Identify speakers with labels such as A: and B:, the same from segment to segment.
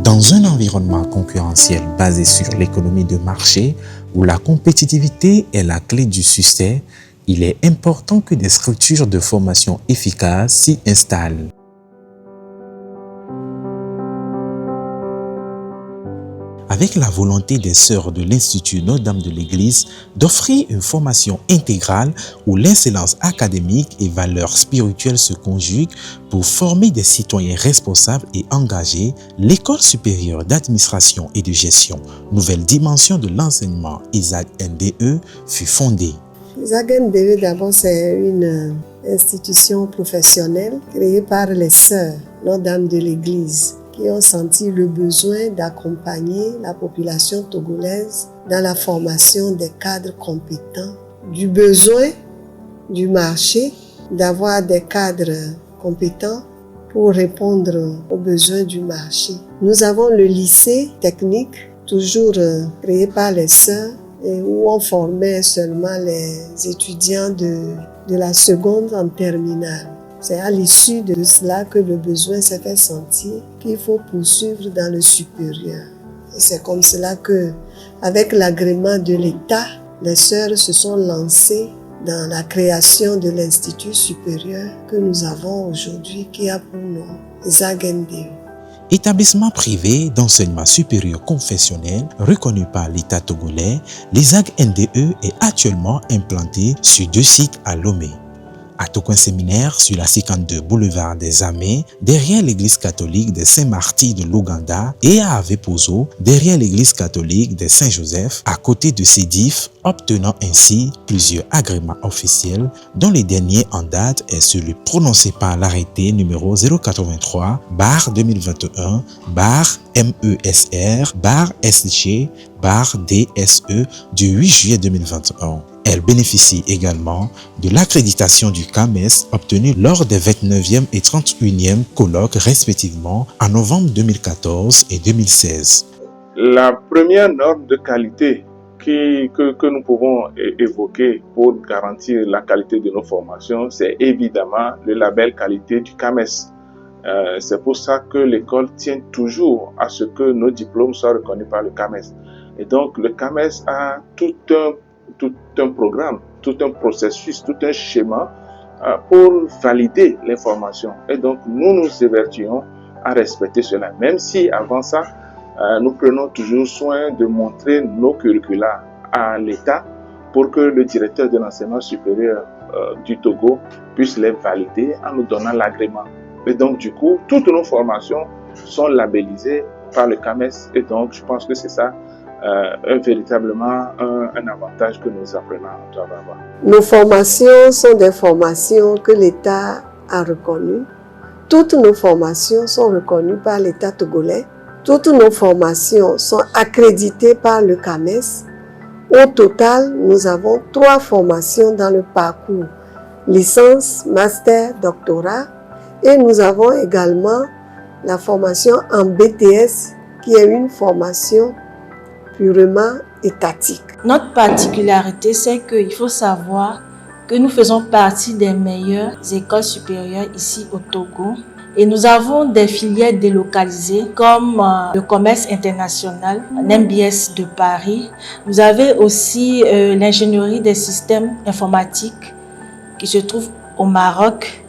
A: Dans un environnement concurrentiel basé sur l'économie de marché, où la compétitivité est la clé du succès, il est important que des structures de formation efficaces s'y installent. Avec la volonté des sœurs de l'Institut Notre-Dame de l'Église d'offrir une formation intégrale où l'excellence académique et valeurs spirituelles se conjuguent pour former des citoyens responsables et engagés, l'École supérieure d'administration et de gestion, nouvelle dimension de l'enseignement ISAG NDE, fut fondée.
B: ISAG NDE, d'abord, c'est une institution professionnelle créée par les sœurs Notre-Dame de l'Église, qui ont senti le besoin d'accompagner la population togolaise dans la formation des cadres compétents, du besoin du marché d'avoir des cadres compétents pour répondre aux besoins du marché. Nous avons le lycée technique, toujours créé par les sœurs, où on formait seulement les étudiants de la seconde en terminale. C'est à l'issue de cela que le besoin s'est fait sentir qu'il faut poursuivre dans le supérieur. Et c'est comme cela que, avec l'agrément de l'État, les sœurs se sont lancées dans la création de l'Institut supérieur que nous avons aujourd'hui, qui a pour nom ISAG NDE.
A: Établissement privé d'enseignement supérieur confessionnel reconnu par l'État togolais, l'ISAG NDE est actuellement implanté sur 2 sites à Lomé. À Tokoin Séminaire, sur la 52 boulevard des Amés, derrière l'église catholique des Saint-Martyrs de l'Ouganda, et à Avepozo, derrière l'église catholique des Saint-Joseph, à côté de Sédif, obtenant ainsi plusieurs agréments officiels, dont le dernier en date est celui prononcé par l'arrêté numéro 083/MESR/SG/DSE du 8 juillet 2021. Elle bénéficie également de l'accréditation du CAMES obtenue lors des 29e et 31e colloques respectivement en novembre 2014 et 2016.
C: La première norme de qualité que nous pouvons évoquer pour garantir la qualité de nos formations, c'est évidemment le label qualité du CAMES. C'est pour ça que l'école tient toujours à ce que nos diplômes soient reconnus par le CAMES. Et donc le CAMES a tout un programme, tout un processus, tout un schéma pour valider l'information. Et donc, nous nous évertuons à respecter cela. Même si, avant ça, nous prenons toujours soin de montrer nos curricula à l'État pour que le directeur de l'enseignement supérieur du Togo puisse les valider en nous donnant l'agrément. Et donc, du coup, toutes nos formations sont labellisées par le CAMES. Et donc, je pense que c'est ça véritablement un avantage que nos apprenants doivent avoir.
B: Nos formations sont des formations que l'État a reconnues. Toutes nos formations sont reconnues par l'État togolais. Toutes nos formations sont accréditées par le CAMES. Au total, nous avons 3 formations dans le parcours licence, master, doctorat. Et nous avons également la formation en BTS, qui est une formation purement étatique.
D: Notre particularité, c'est qu'il faut savoir que nous faisons partie des meilleures écoles supérieures ici au Togo. Et nous avons des filières délocalisées comme le commerce international, MBS de Paris. Vous avez aussi l'ingénierie des systèmes informatiques qui se trouve au Maroc.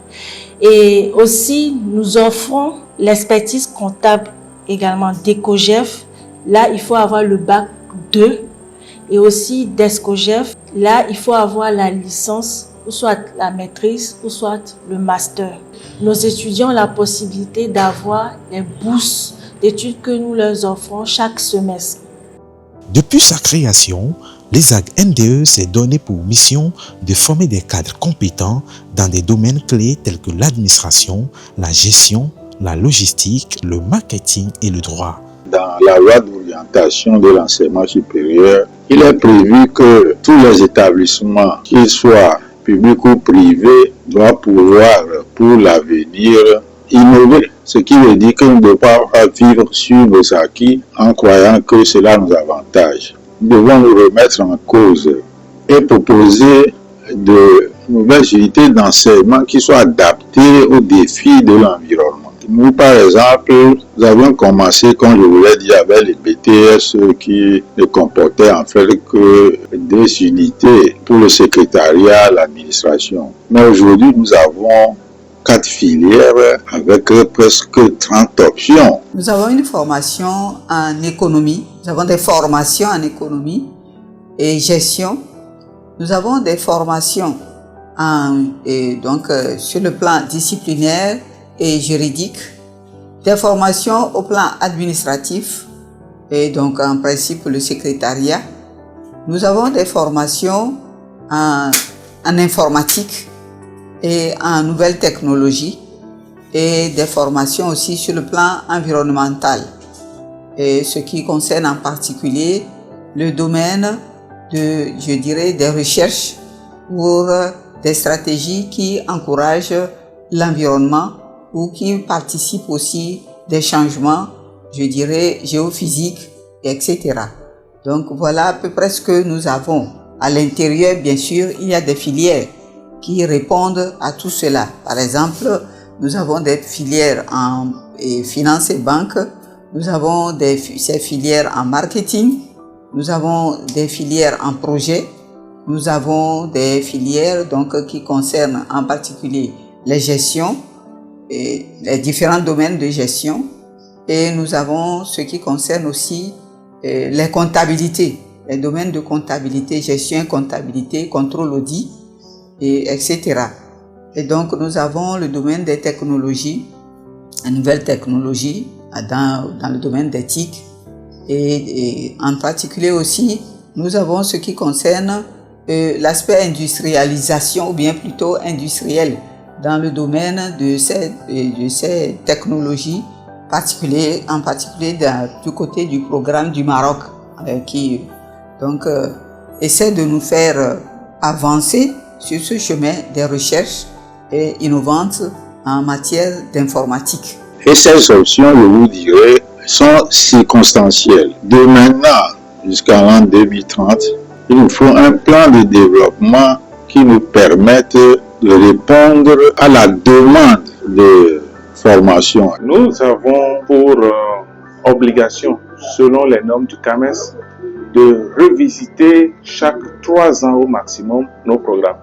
D: Et aussi, nous offrons l'expertise comptable également d'ECOGEF. Là, il faut avoir le bac 2 et aussi d'ESCOGEF. Là, il faut avoir la licence ou soit la maîtrise ou soit le master. Nos étudiants ont la possibilité d'avoir les bourses d'études que nous leur offrons chaque semestre.
A: Depuis sa création, l'ISAG NDE s'est donné pour mission de former des cadres compétents dans des domaines clés tels que l'administration, la gestion, la logistique, le marketing et le droit.
E: Dans la loi d'orientation de l'enseignement supérieur, il est prévu que tous les établissements, qu'ils soient publics ou privés, doivent pouvoir, pour l'avenir, innover. Ce qui veut dire que nous ne devons pas vivre sur nos acquis en croyant que cela nous avantage. Nous devons nous remettre en cause et proposer de nouvelles unités d'enseignement qui soient adaptées aux défis de l'environnement. Nous, par exemple, nous avions commencé, comme je vous l'ai dit, avec les BTS qui ne comportaient en fait que des unités pour le secrétariat, l'administration. Mais aujourd'hui, nous avons 4 filières avec presque 30 options.
F: Nous avons une formation en économie. Nous avons des formations en économie et gestion. Nous avons des formations sur le plan disciplinaire et juridique, des formations au plan administratif et donc en principe le secrétariat. Nous avons des formations en informatique et en nouvelles technologies et des formations aussi sur le plan environnemental, et ce qui concerne en particulier le domaine des recherches pour des stratégies qui encouragent l'environnement ou qui participent aussi des changements, géophysiques, etc. Donc voilà à peu près ce que nous avons. À l'intérieur, bien sûr, il y a des filières qui répondent à tout cela. Par exemple, nous avons des filières en finance et banque, nous avons ces filières en marketing, nous avons des filières en projet, nous avons des filières qui concernent en particulier les gestions, et les différents domaines de gestion, et nous avons ce qui concerne aussi les comptabilités, les domaines de comptabilité, gestion, comptabilité, contrôle audit, etc. Et donc nous avons le domaine des technologies, les nouvelles technologies dans le domaine d'éthique, et en particulier aussi nous avons ce qui concerne l'aspect industrialisation ou bien plutôt industriel dans le domaine de ces technologies, en particulier du côté du programme du Maroc qui essaie de nous faire avancer sur ce chemin des recherches innovantes en matière d'informatique.
E: Et ces options, je vous dirais, sont circonstancielles. De maintenant jusqu'à l'an 2030, il nous faut un plan de développement qui nous permette de répondre à la demande de formation.
C: Nous avons pour obligation, selon les normes du CAMES, de revisiter chaque 3 ans au maximum nos programmes.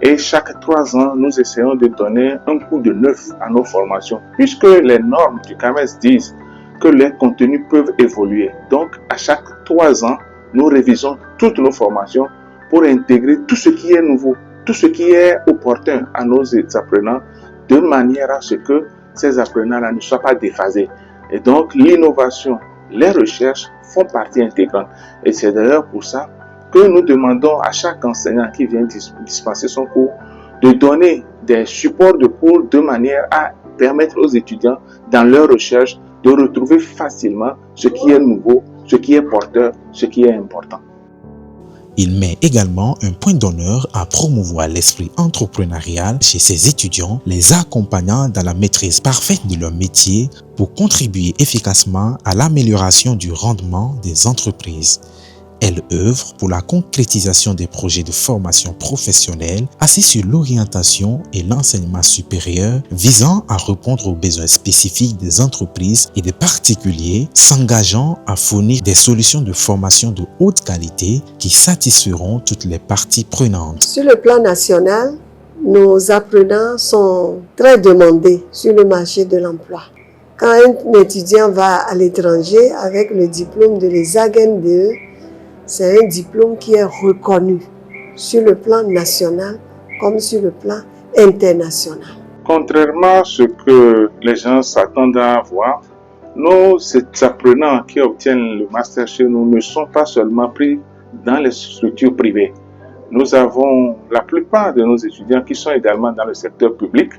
C: Et chaque 3 ans, nous essayons de donner un coup de neuf à nos formations, puisque les normes du CAMES disent que les contenus peuvent évoluer. Donc, à chaque 3 ans, nous révisons toutes nos formations pour intégrer tout ce qui est nouveau, tout ce qui est opportun à nos apprenants, de manière à ce que ces apprenants-là ne soient pas déphasés. Et donc, l'innovation, les recherches font partie intégrante. Et c'est d'ailleurs pour ça que nous demandons à chaque enseignant qui vient dispenser son cours de donner des supports de cours de manière à permettre aux étudiants, dans leurs recherches, de retrouver facilement ce qui est nouveau, ce qui est porteur, ce qui est important.
A: Il met également un point d'honneur à promouvoir l'esprit entrepreneurial chez ses étudiants, les accompagnant dans la maîtrise parfaite de leur métier pour contribuer efficacement à l'amélioration du rendement des entreprises. Elle œuvre pour la concrétisation des projets de formation professionnelle assis sur l'orientation et l'enseignement supérieur visant à répondre aux besoins spécifiques des entreprises et des particuliers, s'engageant à fournir des solutions de formation de haute qualité qui satisferont toutes les parties prenantes.
B: Sur le plan national, nos apprenants sont très demandés sur le marché de l'emploi. Quand un étudiant va à l'étranger avec le diplôme de l'ESAG NDE, c'est un diplôme qui est reconnu sur le plan national comme sur le plan international.
C: Contrairement à ce que les gens s'attendent à voir, nos apprenants qui obtiennent le master chez nous ne sont pas seulement pris dans les structures privées. Nous avons la plupart de nos étudiants qui sont également dans le secteur public,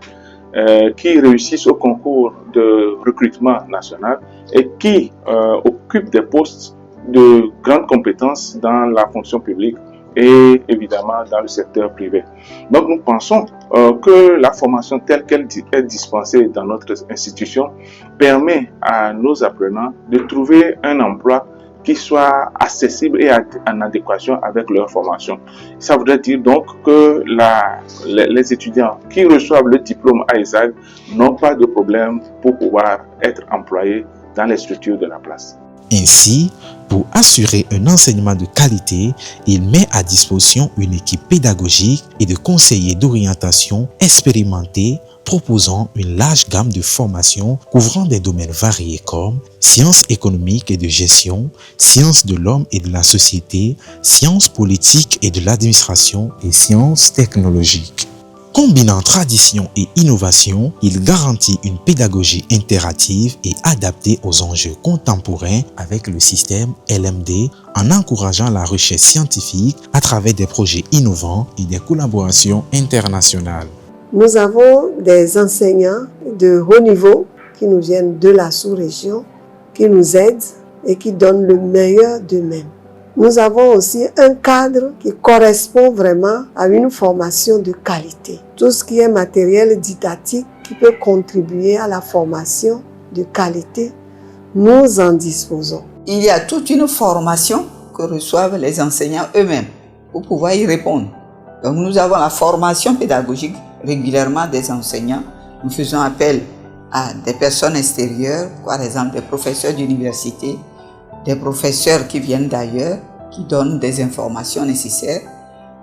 C: qui réussissent au concours de recrutement national et qui occupent des postes de grandes compétences dans la fonction publique et évidemment dans le secteur privé. Donc nous pensons que la formation telle qu'elle est dispensée dans notre institution permet à nos apprenants de trouver un emploi qui soit accessible et en adéquation avec leur formation. Ça voudrait dire donc que les étudiants qui reçoivent le diplôme à ESAG n'ont pas de problème pour pouvoir être employés dans les structures de la place.
A: Ainsi, pour assurer un enseignement de qualité, il met à disposition une équipe pédagogique et de conseillers d'orientation expérimentés proposant une large gamme de formations couvrant des domaines variés comme sciences économiques et de gestion, sciences de l'homme et de la société, sciences politiques et de l'administration et sciences technologiques. Combinant tradition et innovation, il garantit une pédagogie interactive et adaptée aux enjeux contemporains avec le système LMD en encourageant la recherche scientifique à travers des projets innovants et des collaborations internationales.
B: Nous avons des enseignants de haut niveau qui nous viennent de la sous-région, qui nous aident et qui donnent le meilleur d'eux-mêmes. Nous avons aussi un cadre qui correspond vraiment à une formation de qualité. Tout ce qui est matériel didactique qui peut contribuer à la formation de qualité, nous en disposons.
F: Il y a toute une formation que reçoivent les enseignants eux-mêmes pour pouvoir y répondre. Donc nous avons la formation pédagogique régulièrement des enseignants. Nous faisons appel à des personnes extérieures, par exemple des professeurs d'université, des professeurs qui viennent d'ailleurs, qui donnent des informations nécessaires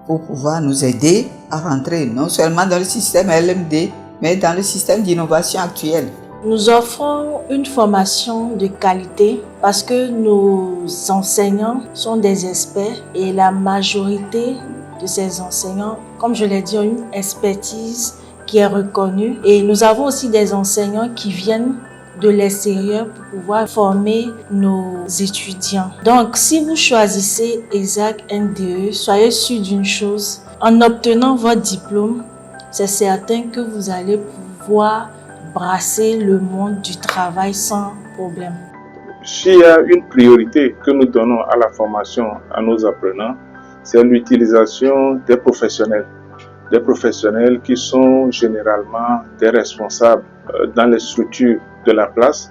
F: pour pouvoir nous aider à rentrer non seulement dans le système LMD, mais dans le système d'innovation actuel.
D: Nous offrons une formation de qualité parce que nos enseignants sont des experts et la majorité de ces enseignants, comme je l'ai dit, ont une expertise qui est reconnue. Et nous avons aussi des enseignants qui viennent de l'extérieur pour pouvoir former nos étudiants. Donc, si vous choisissez ESAG NDE, soyez sûr d'une chose, en obtenant votre diplôme, c'est certain que vous allez pouvoir brasser le monde du travail sans problème.
C: S'il y a une priorité que nous donnons à la formation à nos apprenants, c'est l'utilisation des professionnels qui sont généralement des responsables dans les structures de la place,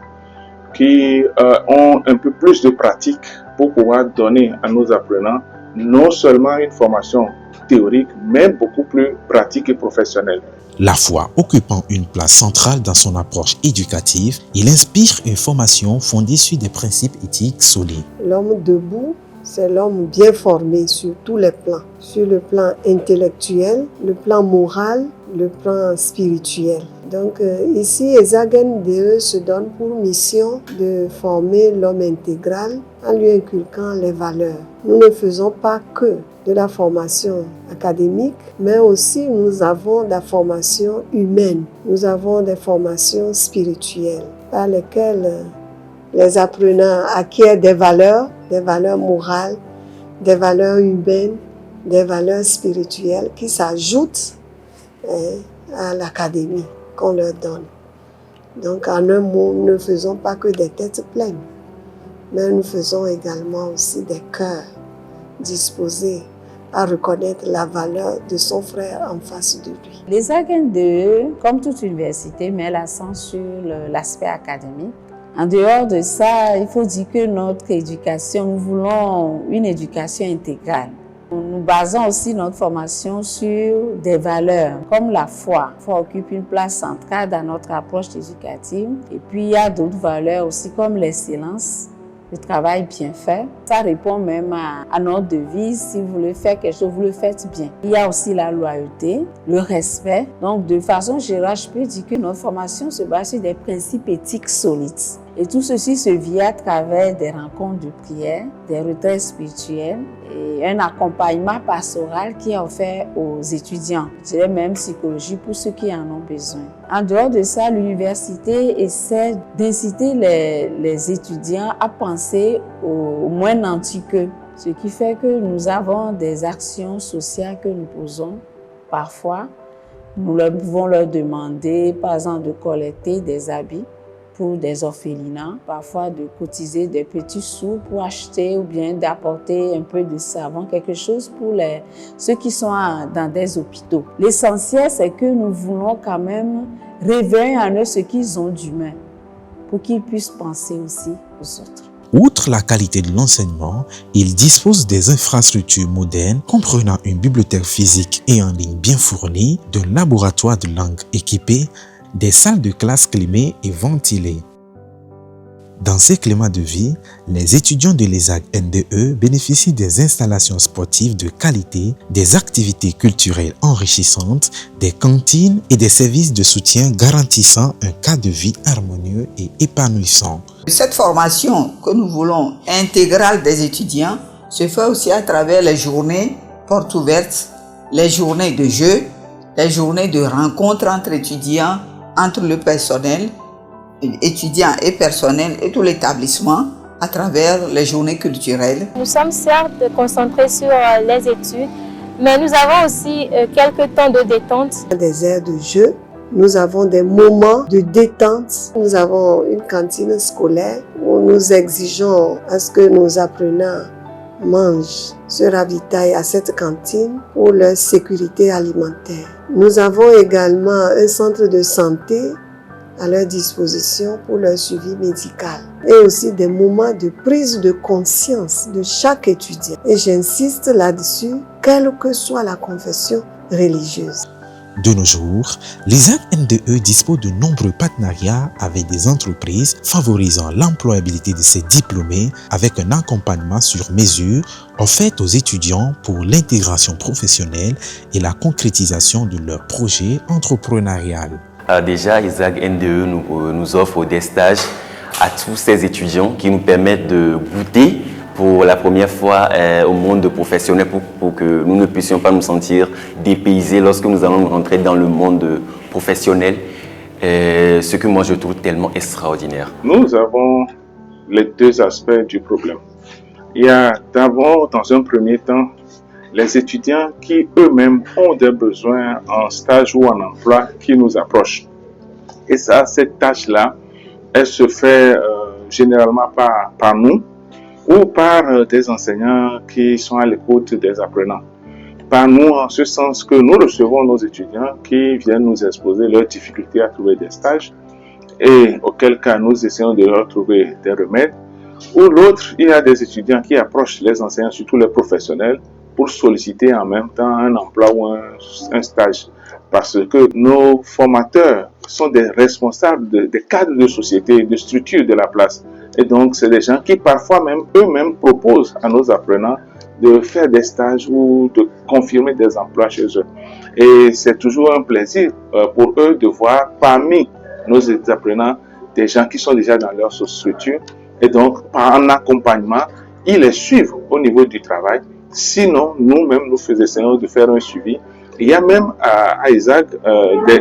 C: qui ont un peu plus de pratique pour pouvoir donner à nos apprenants non seulement une formation théorique, mais beaucoup plus pratique et professionnelle.
A: La foi occupant une place centrale dans son approche éducative, il inspire une formation fondée sur des principes éthiques solides.
B: L'homme debout, c'est l'homme bien formé sur tous les plans. Sur le plan intellectuel, le plan moral, le plan spirituel. Donc ici, ESAG NDE se donne pour mission de former l'homme intégral en lui inculquant les valeurs. Nous ne faisons pas que de la formation académique, mais aussi nous avons de la formation humaine. Nous avons des formations spirituelles par lesquelles les apprenants acquièrent des valeurs morales, des valeurs humaines, des valeurs spirituelles qui s'ajoutent à l'académie qu'on leur donne. Donc en un mot, nous ne faisons pas que des têtes pleines, mais nous faisons également aussi des cœurs disposés à reconnaître la valeur de son frère en face de lui.
G: ESAG NDE, comme toute université, met l'accent sur l'aspect académique. En dehors de ça, il faut dire que notre éducation, nous voulons une éducation intégrale. Nous basons aussi notre formation sur des valeurs comme la foi. La foi occupe une place centrale dans notre approche éducative. Et puis il y a d'autres valeurs aussi comme l'excellence, le travail bien fait. Ça répond même à notre devise, si vous voulez faire quelque chose, vous le faites bien. Il y a aussi la loyauté, le respect. Donc de façon générale, je peux dire que notre formation se base sur des principes éthiques solides. Et tout ceci se vit à travers des rencontres de prière, des retraites spirituelles et un accompagnement pastoral qui est offert aux étudiants. Je dirais même psychologie pour ceux qui en ont besoin. En dehors de ça, l'université essaie d'inciter les étudiants à penser au moins nanti qu'eux. Ce qui fait que nous avons des actions sociales que nous posons parfois. Nous pouvons leur demander, par exemple, de collecter des habits pour des orphelinats, parfois de cotiser des petits sous pour acheter ou bien d'apporter un peu de savon, quelque chose pour ceux qui sont dans des hôpitaux. L'essentiel, c'est que nous voulons quand même réveiller en eux ce qu'ils ont d'humain pour qu'ils puissent penser aussi aux autres.
A: Outre la qualité de l'enseignement, il dispose des infrastructures modernes comprenant une bibliothèque physique et en ligne bien fournie, d'un laboratoire de langue équipé, des salles de classe climées et ventilées. Dans ces climats de vie, les étudiants de l'ESAG NDE bénéficient des installations sportives de qualité, des activités culturelles enrichissantes, des cantines et des services de soutien garantissant un cadre de vie harmonieux et épanouissant.
F: Cette formation que nous voulons intégrale des étudiants se fait aussi à travers les journées portes ouvertes, les journées de jeux, les journées de rencontres entre étudiants, entre le personnel, étudiants et personnel et tout l'établissement à travers les journées culturelles.
H: Nous sommes certes concentrés sur les études, mais nous avons aussi quelques temps de détente.
B: Des aires de jeu, nous avons des moments de détente. Nous avons une cantine scolaire où nous exigeons à ce que nos apprenants mangent, se ravitaillent à cette cantine pour leur sécurité alimentaire. Nous avons également un centre de santé à leur disposition pour leur suivi médical et aussi des moments de prise de conscience de chaque étudiant. Et j'insiste là-dessus, quelle que soit la confession religieuse.
A: De nos jours, l'ESAG NDE dispose de nombreux partenariats avec des entreprises favorisant l'employabilité de ses diplômés avec un accompagnement sur mesure offert aux étudiants pour l'intégration professionnelle et la concrétisation de leurs projets entrepreneuriaux.
I: Déjà, l'ESAG NDE nous offre des stages à tous ces étudiants qui nous permettent de goûter pour la première fois au monde professionnel pour que nous ne puissions pas nous sentir dépaysés lorsque nous allons rentrer dans le monde professionnel, ce que moi je trouve tellement extraordinaire.
C: Nous avons les deux aspects du problème. Il y a d'abord, dans un premier temps, les étudiants qui eux-mêmes ont des besoins en stage ou en emploi qui nous approchent. Et ça, cette tâche-là, elle se fait généralement par nous ou par des enseignants qui sont à l'écoute des apprenants. Par nous, en ce sens que nous recevons nos étudiants qui viennent nous exposer leurs difficultés à trouver des stages et auquel cas nous essayons de leur trouver des remèdes. Ou l'autre, il y a des étudiants qui approchent les enseignants, surtout les professionnels, pour solliciter en même temps un emploi ou un stage. Parce que nos formateurs sont des responsables des cadres de société, de structures de la place. Et donc, c'est des gens qui parfois même eux-mêmes proposent à nos apprenants de faire des stages ou de confirmer des emplois chez eux. Et c'est toujours un plaisir pour eux de voir parmi nos apprenants des gens qui sont déjà dans leur structure. Et donc, en accompagnement, ils les suivent au niveau du travail. Sinon, nous-mêmes, nous essayons de faire un suivi. Il y a même à ESAG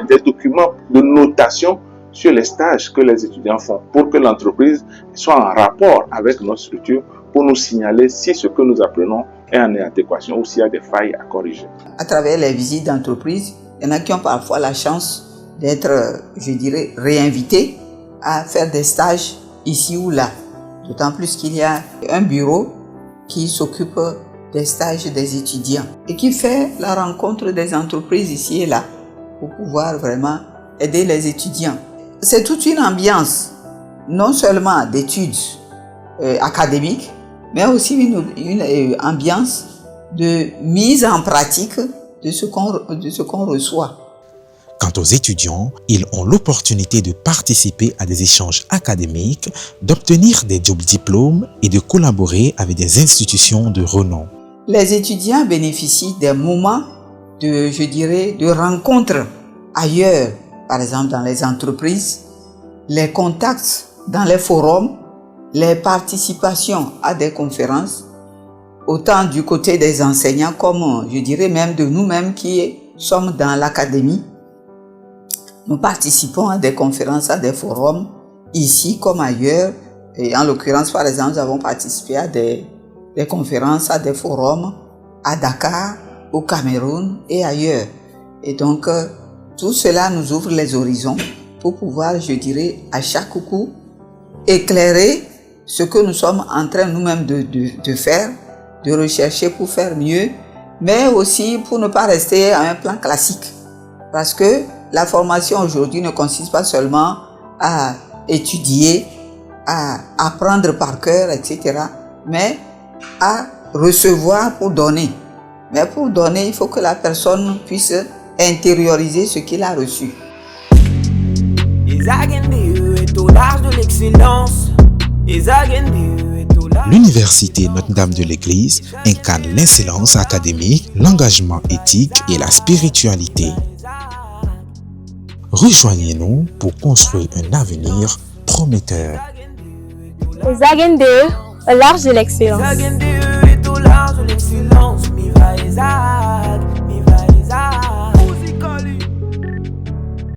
C: des documents de notation sur les stages que les étudiants font pour que l'entreprise soit en rapport avec notre structure pour nous signaler si ce que nous apprenons est en adéquation ou s'il y a des failles à corriger.
F: À travers les visites d'entreprise, il y en a qui ont parfois la chance d'être, je dirais, réinvités à faire des stages ici ou là. D'autant plus qu'il y a un bureau qui s'occupe des stages des étudiants et qui fait la rencontre des entreprises ici et là pour pouvoir vraiment aider les étudiants. C'est toute une ambiance, non seulement d'études académiques, mais aussi une ambiance de mise en pratique de ce qu'on reçoit.
A: Quant aux étudiants, ils ont l'opportunité de participer à des échanges académiques, d'obtenir des job diplômes et de collaborer avec des institutions de renom.
F: Les étudiants bénéficient des moments de rencontres ailleurs, par exemple dans les entreprises, les contacts dans les forums, les participations à des conférences, autant du côté des enseignants comme, je dirais même de nous-mêmes qui sommes dans l'académie. Nous participons à des conférences, à des forums, ici comme ailleurs. Et en l'occurrence, par exemple, nous avons participé à des conférences, à des forums, à Dakar, au Cameroun et ailleurs. Et donc, tout cela nous ouvre les horizons pour pouvoir, je dirais, à chaque coup, éclairer ce que nous sommes en train nous-mêmes de faire, de rechercher pour faire mieux, mais aussi pour ne pas rester à un plan classique. Parce que la formation aujourd'hui ne consiste pas seulement à étudier à apprendre par cœur, etc., mais à recevoir pour donner. Mais pour donner, il faut que la personne puisse intérioriser ce qu'il a reçu.
A: L'Université Notre-Dame de l'Église incarne l'excellence académique, l'engagement éthique et la spiritualité. Rejoignez-nous pour construire un avenir prometteur.
H: Zag NDE, au large de l'excellence.